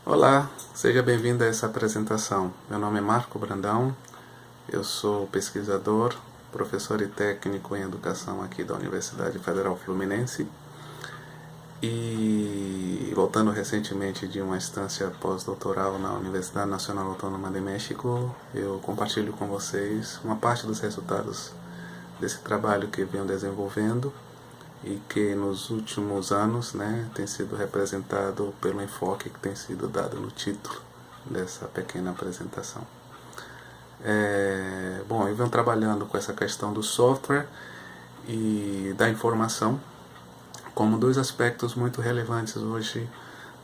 Olá, seja bem-vindo a essa apresentação. Meu nome é Marco Brandão, eu sou pesquisador, professor e técnico em educação aqui da Universidade Federal Fluminense e voltando recentemente de uma instância pós-doutoral na Universidade Nacional Autônoma de México, eu compartilho com vocês uma parte dos resultados desse trabalho que venho desenvolvendo e que nos últimos anos tem sido representado pelo enfoque que tem sido dado no título dessa pequena apresentação. Bom, eu venho trabalhando com essa questão do software e da informação como dois aspectos muito relevantes hoje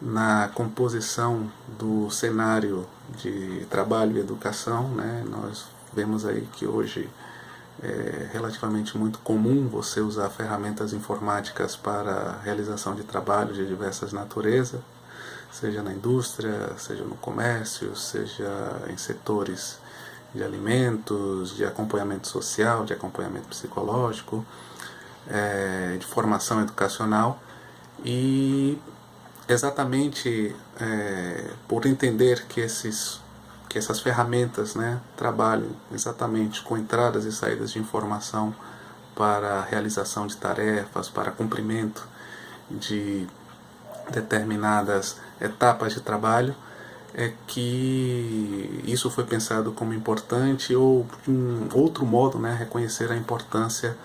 na composição do cenário de trabalho e educação. Nós vemos aí que hoje é relativamente muito comum você usar ferramentas informáticas para a realização de trabalhos de diversas naturezas, seja na indústria, seja no comércio, seja em setores de alimentos, de acompanhamento social, de acompanhamento psicológico, de formação educacional. E exatamente por entender que essas ferramentas trabalham exatamente com entradas e saídas de informação para a realização de tarefas, para cumprimento de determinadas etapas de trabalho, é que isso foi pensado como importante, ou de um outro modo, reconhecer a importância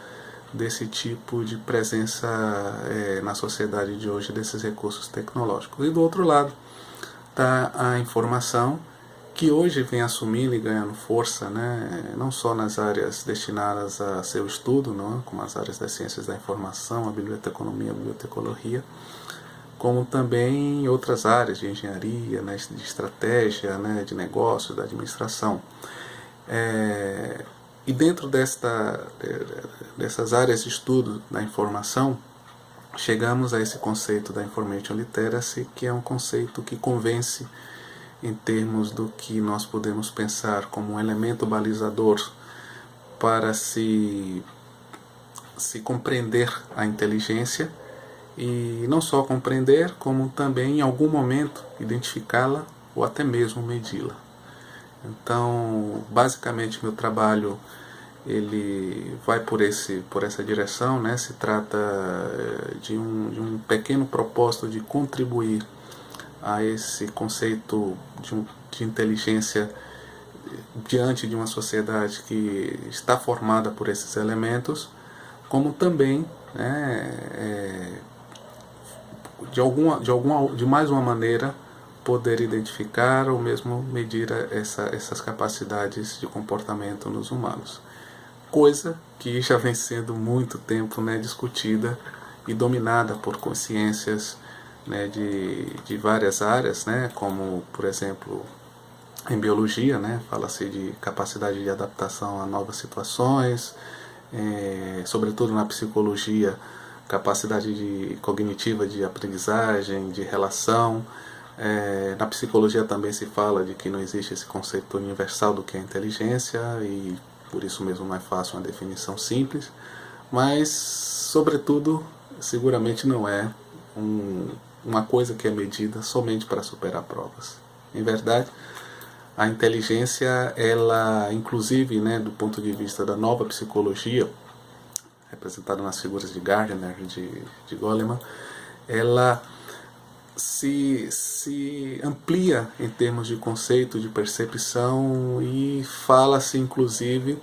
desse tipo de presença na sociedade de hoje desses recursos tecnológicos. E do outro lado está a informação, que hoje vem assumindo e ganhando força, não só nas áreas destinadas a seu estudo, como as áreas das ciências da informação, a biblioteconomia, a bibliotecologia, como também em outras áreas de engenharia, de estratégia, de negócios, da administração. E dentro dessas áreas de estudo da informação, chegamos a esse conceito da Information Literacy, que é um conceito que convence em termos do que nós podemos pensar como um elemento balizador para se compreender a inteligência, e não só compreender, como também em algum momento identificá-la ou até mesmo medi-la. Então, basicamente, meu trabalho ele vai por essa direção, Se trata de um pequeno propósito de contribuir a esse conceito de inteligência diante de uma sociedade que está formada por esses elementos, como também de mais uma maneira poder identificar ou mesmo medir essas capacidades de comportamento nos humanos, coisa que já vem sendo muito tempo discutida e dominada por consciências de várias áreas, como por exemplo em biologia, fala-se de capacidade de adaptação a novas situações, sobretudo na psicologia, capacidade cognitiva de aprendizagem, de relação. Na psicologia também se fala de que não existe esse conceito universal do que é inteligência, e por isso mesmo não é fácil uma definição simples, mas sobretudo seguramente não é uma coisa que é medida somente para superar provas. Em verdade, a inteligência, ela inclusive do ponto de vista da nova psicologia, representada nas figuras de Gardner, de Goleman, ela se amplia em termos de conceito, de percepção, e fala-se inclusive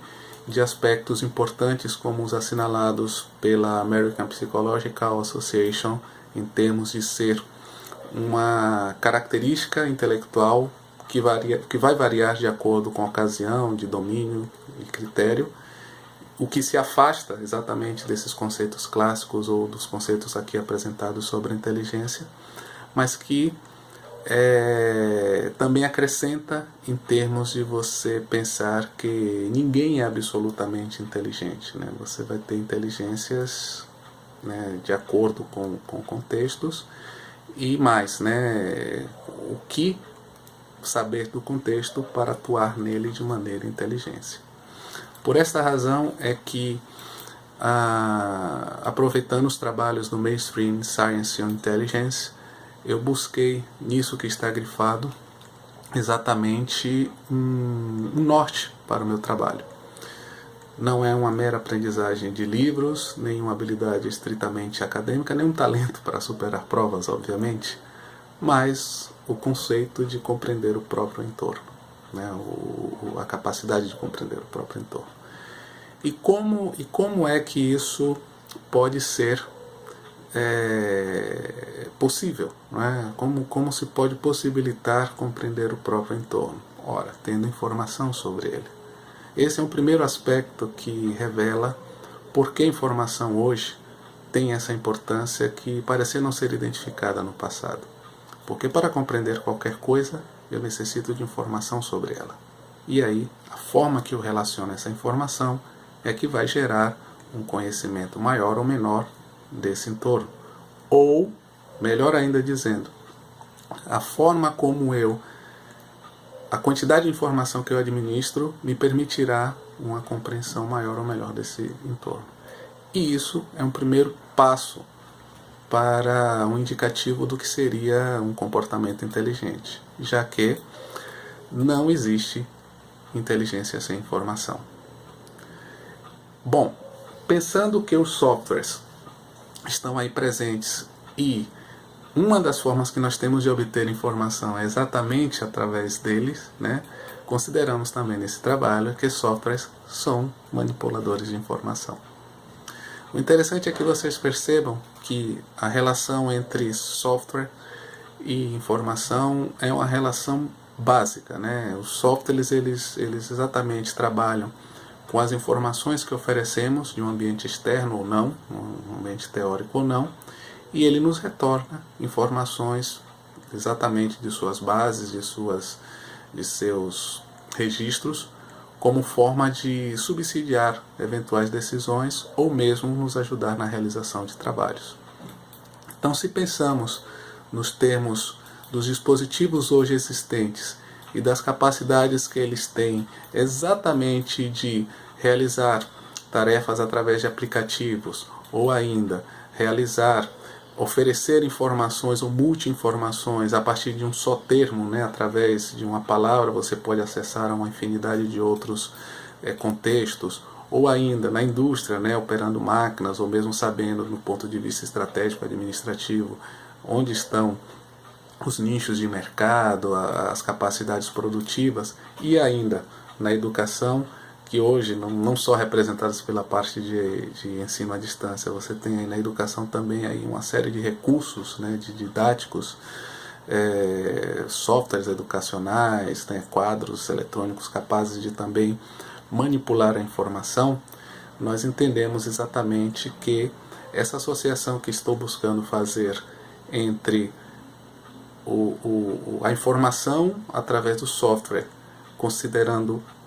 de aspectos importantes como os assinalados pela American Psychological Association em termos de ser uma característica intelectual que vai variar de acordo com a ocasião, de domínio e critério, o que se afasta exatamente desses conceitos clássicos ou dos conceitos aqui apresentados sobre a inteligência, mas que também acrescenta em termos de você pensar que ninguém é absolutamente inteligente. Você vai ter inteligências de acordo com contextos, e mais, o que saber do contexto para atuar nele de maneira inteligente. Por esta razão é que, aproveitando os trabalhos do Mainstream Science on Intelligence, eu busquei nisso que está grifado exatamente um norte para o meu trabalho. Não é uma mera aprendizagem de livros, nem uma habilidade estritamente acadêmica, nem um talento para superar provas, obviamente, mas o conceito de compreender o próprio entorno, né? A capacidade de compreender o próprio entorno. E como é que isso pode ser possível? Né? Como se pode possibilitar compreender o próprio entorno? Ora, tendo informação sobre ele. Esse é o primeiro aspecto que revela por que a informação hoje tem essa importância que parecia não ser identificada no passado. Porque para compreender qualquer coisa, eu necessito de informação sobre ela. E aí, a forma que eu relaciono essa informação é que vai gerar um conhecimento maior ou menor desse entorno. Ou, melhor ainda dizendo, a forma como a quantidade de informação que eu administro me permitirá uma compreensão maior ou melhor desse entorno. E isso é um primeiro passo para um indicativo do que seria um comportamento inteligente, já que não existe inteligência sem informação. Bom, pensando que os softwares estão aí presentes e uma das formas que nós temos de obter informação é exatamente através deles, né? Consideramos também nesse trabalho que softwares são manipuladores de informação. O interessante é que vocês percebam que a relação entre software e informação é uma relação básica, né? Os softwares eles exatamente trabalham com as informações que oferecemos de um ambiente externo ou não, um ambiente teórico ou não, e ele nos retorna informações exatamente de suas bases, de seus registros, como forma de subsidiar eventuais decisões ou mesmo nos ajudar na realização de trabalhos. Então, se pensamos nos termos dos dispositivos hoje existentes e das capacidades que eles têm exatamente de realizar tarefas através de aplicativos ou ainda oferecer informações ou multi-informações a partir de um só termo, né? Através de uma palavra você pode acessar a uma infinidade de outros contextos, ou ainda na indústria, né? Operando máquinas, ou mesmo sabendo, no ponto de vista estratégico administrativo, onde estão os nichos de mercado, as capacidades produtivas, e ainda na educação, que hoje não só representadas pela parte de ensino à distância, você tem aí na educação também aí uma série de recursos, né, de didáticos, softwares educacionais, né, quadros eletrônicos capazes de também manipular a informação. Nós entendemos exatamente que essa associação que estou buscando fazer entre a informação através do software,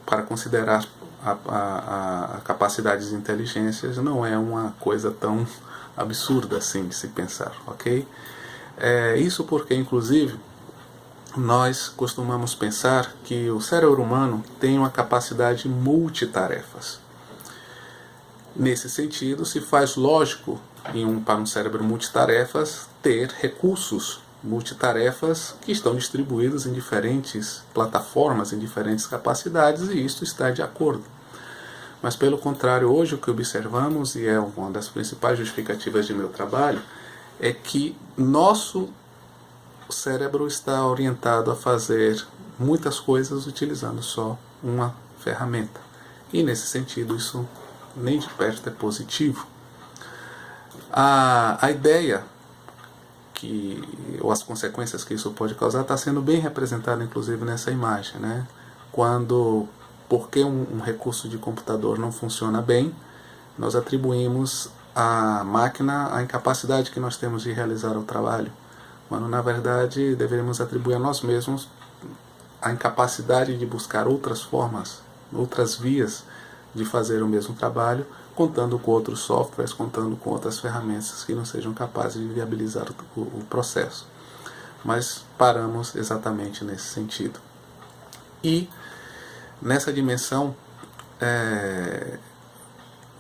para considerar a capacidade de inteligências, não é uma coisa tão absurda assim de se pensar, ok? Isso porque, inclusive, nós costumamos pensar que o cérebro humano tem uma capacidade multitarefas. Nesse sentido, se faz lógico para um cérebro multitarefas ter recursos multitarefas que estão distribuídos em diferentes plataformas, em diferentes capacidades, e isso está de acordo. Mas pelo contrário, hoje o que observamos, e é uma das principais justificativas de meu trabalho, é que nosso cérebro está orientado a fazer muitas coisas utilizando só uma ferramenta. E nesse sentido isso nem de perto é positivo. A ideia ou as consequências que isso pode causar está sendo bem representada inclusive nessa imagem, né? Porque um recurso de computador não funciona bem, nós atribuímos à máquina a incapacidade que nós temos de realizar o trabalho, quando na verdade deveríamos atribuir a nós mesmos a incapacidade de buscar outras formas, outras vias de fazer o mesmo trabalho, contando com outros softwares, contando com outras ferramentas que não sejam capazes de viabilizar o processo. Mas paramos exatamente nesse sentido. E nessa dimensão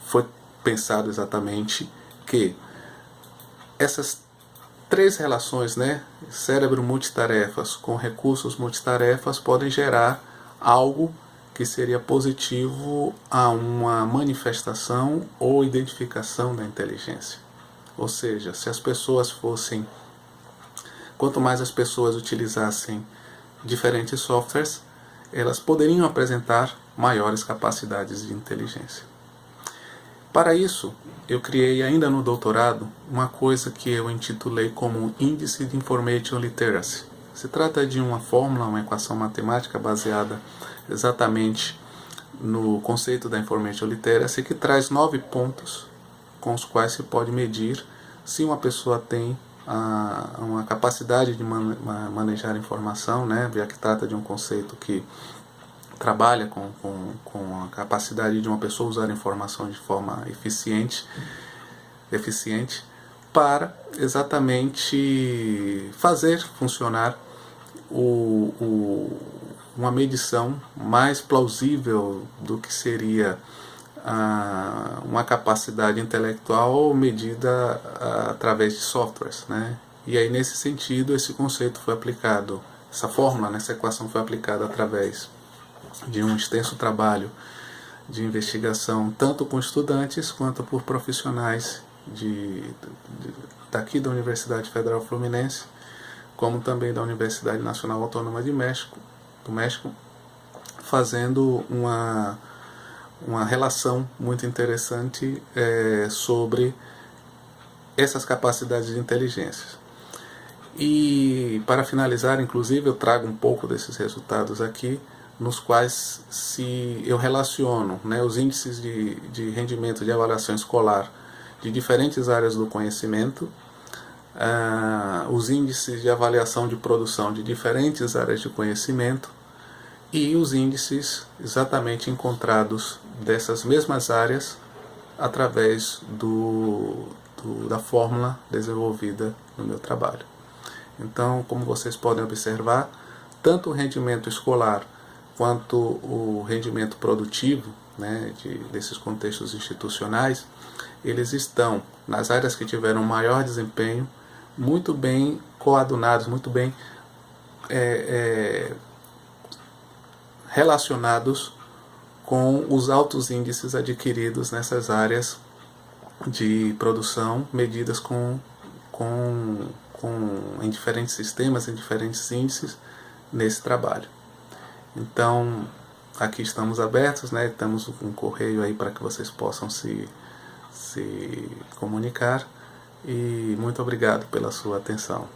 foi pensado exatamente que essas três relações, né, cérebro multitarefas com recursos multitarefas, podem gerar algo que seria positivo a uma manifestação ou identificação da inteligência. Ou seja, se as pessoas fossem, quanto mais as pessoas utilizassem diferentes softwares, elas poderiam apresentar maiores capacidades de inteligência. Para isso, eu criei ainda no doutorado uma coisa que eu intitulei como Índice de Information Literacy. Se trata de uma fórmula, uma equação matemática baseada exatamente no conceito da Information Literacy, que traz 9 pontos com os quais se pode medir se uma pessoa tem uma capacidade de manejar informação, né? Já que trata de um conceito que trabalha com a capacidade de uma pessoa usar a informação de forma eficiente para exatamente fazer funcionar uma medição mais plausível do que seria uma capacidade intelectual medida através de softwares, né? E aí, nesse sentido, esse conceito foi aplicado, essa fórmula, essa equação foi aplicada através de um extenso trabalho de investigação, tanto com estudantes quanto por profissionais daqui da Universidade Federal Fluminense, como também da Universidade Nacional Autônoma do México, fazendo uma relação muito interessante sobre essas capacidades de inteligência. E para finalizar, inclusive, eu trago um pouco desses resultados aqui, nos quais se eu relaciono, né, os índices de rendimento de avaliação escolar de diferentes áreas do conhecimento, os índices de avaliação de produção de diferentes áreas de conhecimento e os índices exatamente encontrados dessas mesmas áreas através da fórmula desenvolvida no meu trabalho. Então, como vocês podem observar, tanto o rendimento escolar quanto o rendimento produtivo, né, desses contextos institucionais, eles estão nas áreas que tiveram maior desempenho, muito bem coadunados, muito bem relacionados com os altos índices adquiridos nessas áreas de produção, medidas em diferentes sistemas, em diferentes índices nesse trabalho. Então, aqui estamos abertos, né? Temos um correio aí para que vocês possam se comunicar, e muito obrigado pela sua atenção.